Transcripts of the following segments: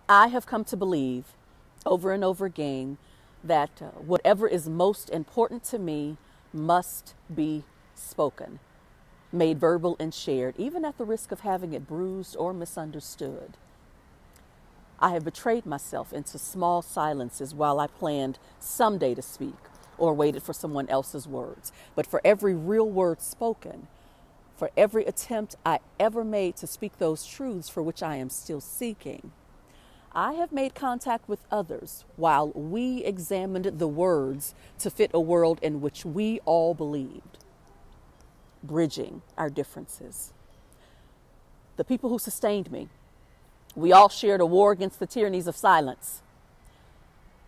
I have come to believe over and over again that whatever is most important to me must be spoken, made verbal and shared, even at the risk of having it bruised or misunderstood. I have betrayed myself into small silences while I planned someday to speak or waited for someone else's words. But for every real word spoken, for every attempt I ever made to speak those truths for which I am still seeking, I have made contact with others while we examined the words to fit a world in which we all believed, bridging our differences. The people who sustained me, we all shared a war against the tyrannies of silence.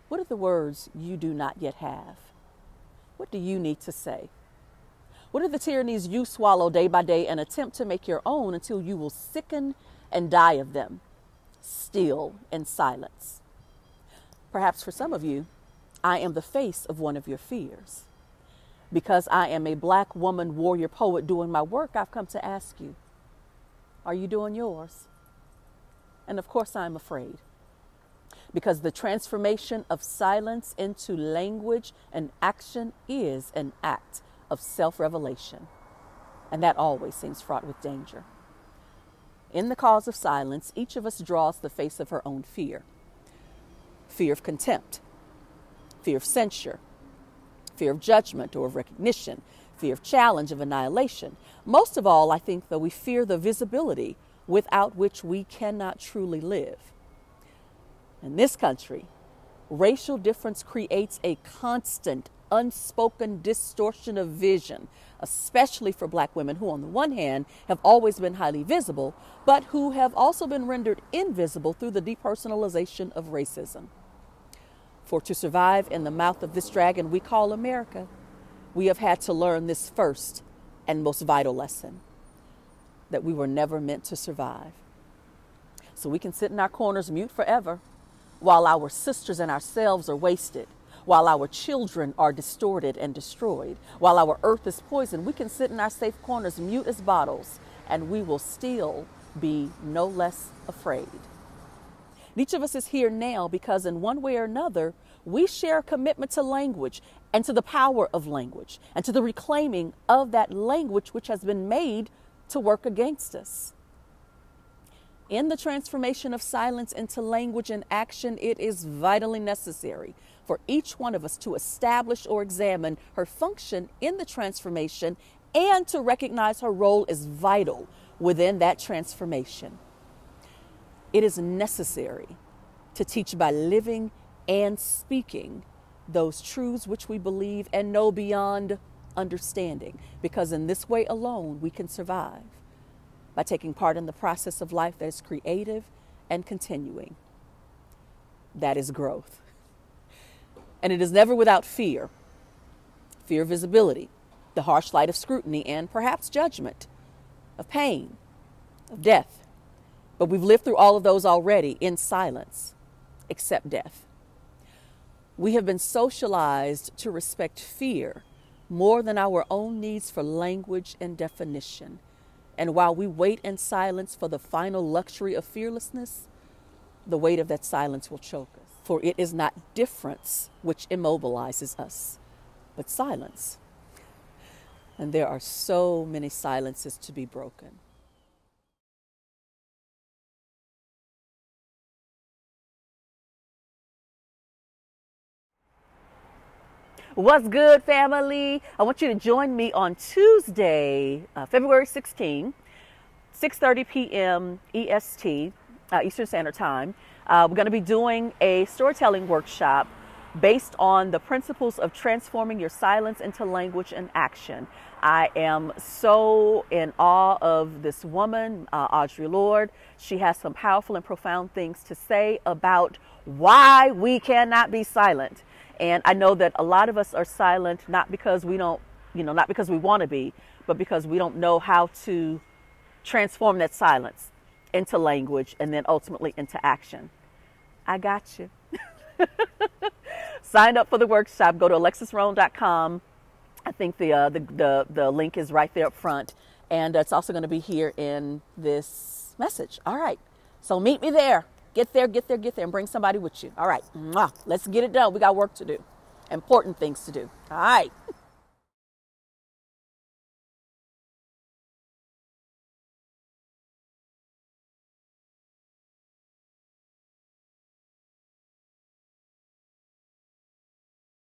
What are the words you do not yet have? What do you need to say? What are the tyrannies you swallow day by day and attempt to make your own until you will sicken and die of them, still in silence? Perhaps for some of you, I am the face of one of your fears. Because I am a Black woman warrior poet doing my work, I've come to ask you, are you doing yours? And of course I'm afraid, because the transformation of silence into language and action is an act of self-revelation, and that always seems fraught with danger. In the cause of silence, each of us draws the face of her own fear. Fear of contempt, fear of censure, fear of judgment or of recognition, fear of challenge, of annihilation. Most of all, I think, though, we fear the visibility without which we cannot truly live. In this country, racial difference creates a constant, unspoken distortion of vision, especially for Black women who, on the one hand, have always been highly visible, but who have also been rendered invisible through the depersonalization of racism. For to survive in the mouth of this dragon we call America, we have had to learn this first and most vital lesson, that we were never meant to survive. So we can sit in our corners mute forever while our sisters and ourselves are wasted, while our children are distorted and destroyed, while our earth is poisoned. We can sit in our safe corners mute as bottles, and we will still be no less afraid. And each of us is here now because in one way or another, we share a commitment to language and to the power of language and to the reclaiming of that language which has been made to work against us. In the transformation of silence into language and action, it is vitally necessary for each one of us to establish or examine her function in the transformation and to recognize her role as vital within that transformation. It is necessary to teach by living and speaking those truths which we believe and know beyond understanding, because in this way alone we can survive, by taking part in the process of life that is creative and continuing. That is growth. And it is never without fear. Fear of visibility, the harsh light of scrutiny, and perhaps judgment, of pain, of death. But we've lived through all of those already in silence, except death. We have been socialized to respect fear more than our own needs for language and definition. And while we wait in silence for the final luxury of fearlessness, the weight of that silence will choke us. For it is not difference which immobilizes us, but silence. And there are so many silences to be broken. What's good, family? I want you to join me on Tuesday, February 16, 6:30 p.m. EST, Eastern Standard Time. We're going to be doing a storytelling workshop based on the principles of transforming your silence into language and action. I am so in awe of this woman, Audre Lorde. She has some powerful and profound things to say about why we cannot be silent. And I know that a lot of us are silent, not because we don't, not because we want to be, but because we don't know how to transform that silence into language and then ultimately into action. I got you. Sign up for the workshop. Go to alexusrhone.com. I think the link is right there up front. And it's also going to be here in this message. All right. So meet me there. Get there, get there, get there, and bring somebody with you. All right. Mwah. Let's get it done. We got work to do. Important things to do. All right.